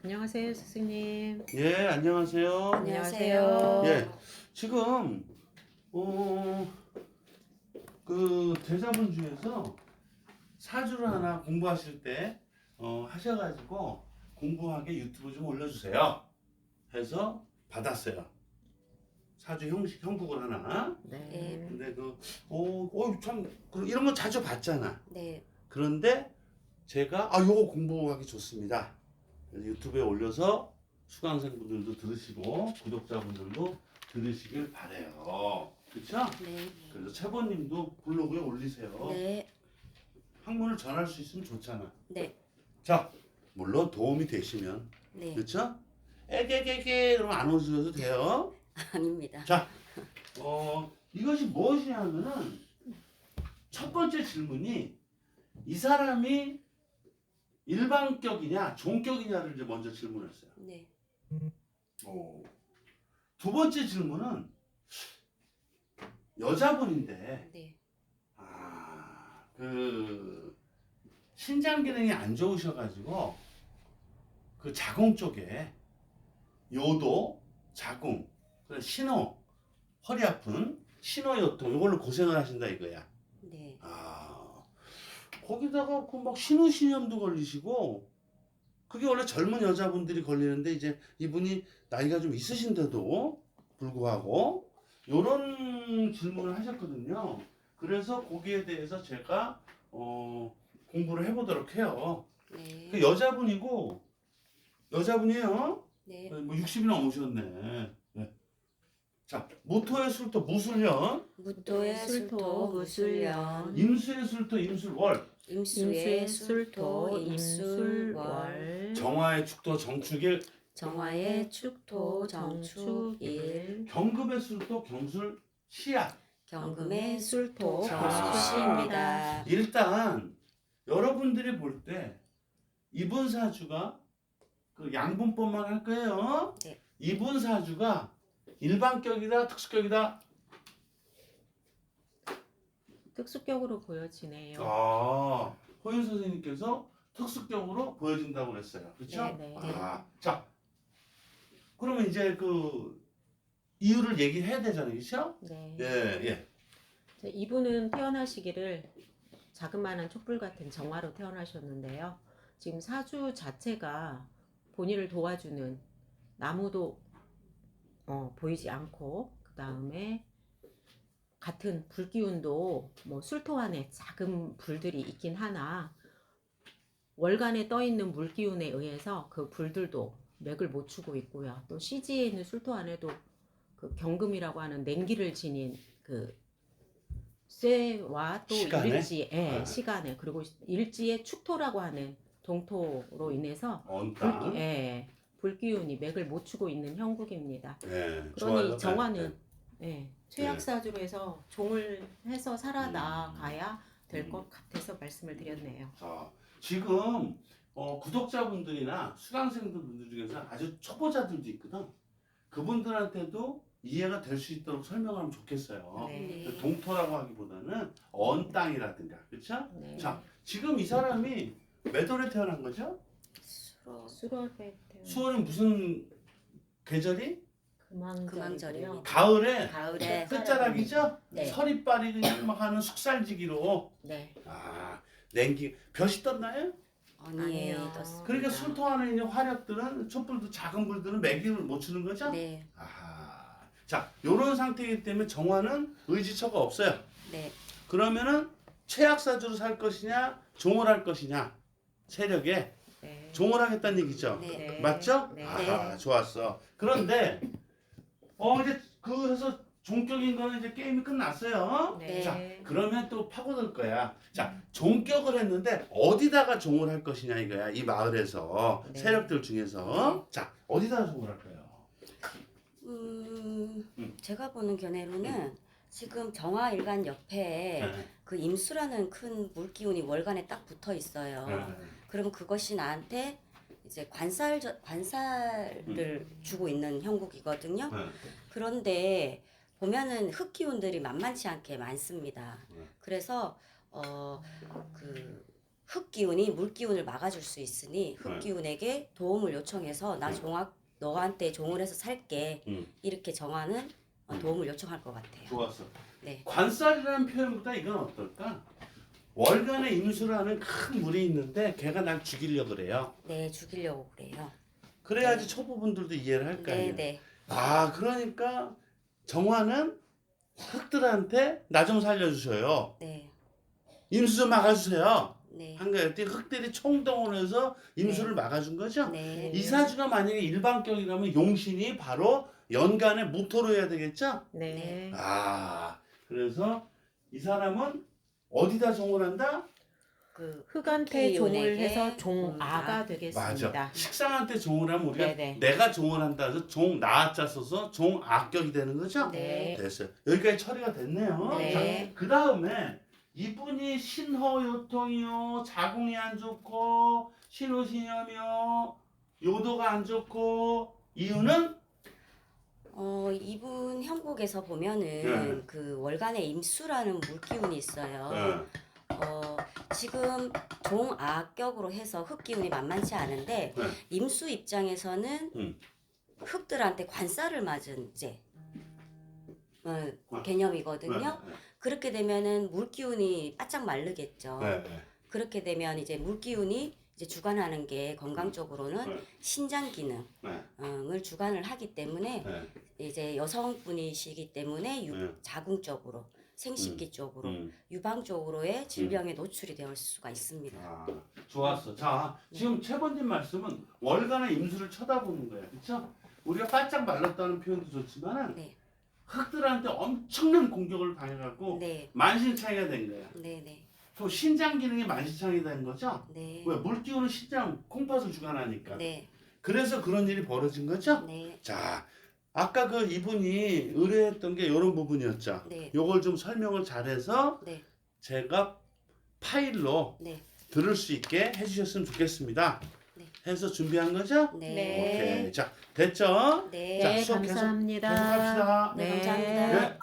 안녕하세요, 스승님. 예, 안녕하세요. 안녕하세요. 예, 지금 그 대자분 중에서 사주를 하나 공부하실 때 하셔가지고 공부하게 유튜브 좀 올려주세요. 해서 받았어요. 사주 형식 형국을 하나. 네. 근데 참 이런 거 자주 봤잖아. 네. 그런데 제가 요거 공부하기 좋습니다. 그래서 유튜브에 올려서 수강생분들도 들으시고 구독자분들도 들으시길 바래요. 그렇죠? 네. 그래서 최보님도 블로그에 올리세요. 네. 학문을 전할 수 있으면 좋잖아. 네. 자, 물론 도움이 되시면 네. 그렇죠? 에게게게 그러면 안 오셔도 돼요. 아닙니다. 자, 이것이 무엇이냐면은 첫 번째 질문이 이 사람이 일반격이냐 종격이냐를 이제 먼저 질문했어요. 네. 두 번째 질문은 여자분인데 네. 그 신장 기능이 안 좋으셔가지고 그 자궁 쪽에 요도, 자궁, 그래서 신호, 허리 아픈 신호요통 이걸로 고생을 하신다 이거야. 네. 거기다가 그 막 신우신염도 걸리시고 그게 원래 젊은 여자분들이 걸리는데 이제 이분이 나이가 좀 있으신데도 불구하고 요런 질문을 하셨거든요. 그래서 거기에 대해서 제가 공부를 해보도록 해요. 네. 그 여자분이에요. 네. 뭐 60이 넘으셨네. 네. 자, 모토의 술토 무술년, 무토의 술토 무술년, 임수의 술토 임술월, 임수의 술토 임술월, 정화의 축토 정축일, 정화의 축토 정축일, 경금의 술토 경술 시약. 경금의 술토 자. 경술시입니다. 일단 여러분들이 볼 때 이분 사주가 그 양분법만 할 거예요. 네. 이분 사주가 일반격이다 특수격이다. 특수격으로 보여지네요. 호윤 선생님께서 특수격으로 보여진다고 그랬어요. 그렇죠? 네. 자, 그러면 이제 그 이유를 얘기해야 되잖아요. 그렇죠? 네. 예. 자, 이분은 태어나시기를 자그마한 촛불 같은 정화로 태어나셨는데요. 지금 사주 자체가 본인을 도와주는 나무도 보이지 않고, 그 다음에 같은 불기운도 뭐 술토 안에 작은 불들이 있긴 하나 월간에 떠 있는 물기운에 의해서 그 불들도 맥을 못 추고 있고요. 또 시지에 있는 술토 안에도 그 경금이라고 하는 냉기를 지닌 그 쇠와 또 시간에? 일지의 시간에, 그리고 일지의 축토라고 하는 동토로 인해서 언땅. 불기운이 맥을 못 추고 있는 형국입니다. 네, 그러니 좋아요. 정화는 최악사주로 해서 종을 해서 살아나가야 될 것 같아서 말씀을 드렸네요. 자, 지금 구독자분들이나 수강생분들 중에서 아주 초보자들도 있거든. 그분들한테도 이해가 될 수 있도록 설명하면 좋겠어요. 네. 그 동토라고 하기보다는 언땅이라든가, 그렇죠? 네. 자, 지금 이 사람이 몇 월에 태어난 거죠? 수월에 수월은 무슨 계절이? 금왕절이요. 가을에 가을에 끝자락이죠? 네. 서리빨이 그냥 막 하는 숙살지기로. 네. 냉기 볕이 떴나요? 아니에요. 그러니까 술토 안에 있는 화력들은 촛불도 작은 불들은 매기를 못 추는 거죠? 네. 자, 요런 상태이기 때문에 정화는 의지처가 없어요. 네. 그러면은 최악사주로 살 것이냐 종을 할 것이냐 세력에 네. 종을 하겠다는 얘기죠. 네. 맞죠? 네. 좋았어. 그런데 이제 그래서 종격인 거는 이제 게임이 끝났어요. 네. 자, 그러면 또 파고들 거야. 자, 종격을 했는데 어디다가 종을 할 것이냐 이거야. 이 마을에서 네. 세력들 중에서. 자, 어디다가 종을 할까요? 제가 보는 견해로는 지금 정화일간 옆에 그 임수라는 큰 물기운이 월간에 딱 붙어 있어요. 그러면 그것이 나한테 이제 관살을 주고 있는 형국이거든요. 그런데 보면은 흑기운들이 만만치 않게 많습니다. 그래서 그 흙 기운이 물 기운을 막아줄 수 있으니 흙 네. 기운에게 도움을 요청해서 나 너한테 종을 해서 살게 이렇게 정화는 도움을 요청할 것 같아요. 좋았어. 네. 관살이라는 표현보다 이건 어떨까? 월간에 임수라는 큰 물이 있는데 걔가 날 죽이려고 그래요. 네, 죽이려고 그래요. 그래야지 초보분들도 이해를 할 거 아니에요. 네. 아, 그러니까 정화는 흙들한테 나 좀 살려주셔요. 네. 임수 좀 막아주세요. 네. 한 거예요. 흙들이 총동원해서 임수를 막아준 거죠. 네. 이사주가 만약에 일반격이라면 용신이 바로 연간에 무토로 해야 되겠죠? 네. 아, 그래서 이 사람은 어디다 종을 한다? 그 흑한테 종을 기운에게 해서 종아가 종아. 되겠습니다. 맞아. 식상한테 종을 하면 우리가 네네. 내가 종을 한다 해서 종나자 써서 종악격이 되는 거죠? 네. 됐어요. 여기까지 처리가 됐네요. 네. 그 다음에 이분이 신허요통이요, 자궁이 안 좋고, 신호신염이요, 요도가 안 좋고, 이유는? 이분 형국에서 보면은 네. 그 월간에 임수라는 물기운이 있어요. 네. 지금 종악격으로 해서 흙 기운이 만만치 않은데 네. 임수 입장에서는 흙들한테 관살을 맞은 이제 개념이거든요. 네. 그렇게 되면은 물 기운이 바짝 마르겠죠. 네. 네. 그렇게 되면 이제 물 기운이 이제 주관하는 게 건강적으로는 네. 신장 기능을 네. 주관을 하기 때문에 네. 이제 여성분이시기 때문에 네. 자궁 쪽으로 생식기 쪽으로 음. 유방 쪽으로의 질병에 노출이 될 수가 있습니다. 아, 좋았어. 자, 지금 최번님 말씀은 월간의 임수를 쳐다보는 거예요. 그렇죠? 우리가 바짝 말랐다는 표현도 좋지만 네. 흙들한테 엄청난 공격을 당해갖고 네, 만신창이가 된 거야. 네, 네, 또 신장 기능이 만신창이 된 거죠? 네, 왜? 물 기운은 신장, 콩팥을 주관하니까. 네, 그래서 그런 일이 벌어진 거죠? 네, 자, 아까 그 이분이 의뢰했던 게 이런 부분이었죠? 네, 요걸 좀 설명을 잘해서 네, 제가 파일로 네, 들을 수 있게 해주셨으면 좋겠습니다. 네. 해서 준비한 거죠? 네, 오케이. 자, 됐죠? 네, 자, 네, 수업 계속 감사합니다. 계속합시다. 네, 감사합니다. 네.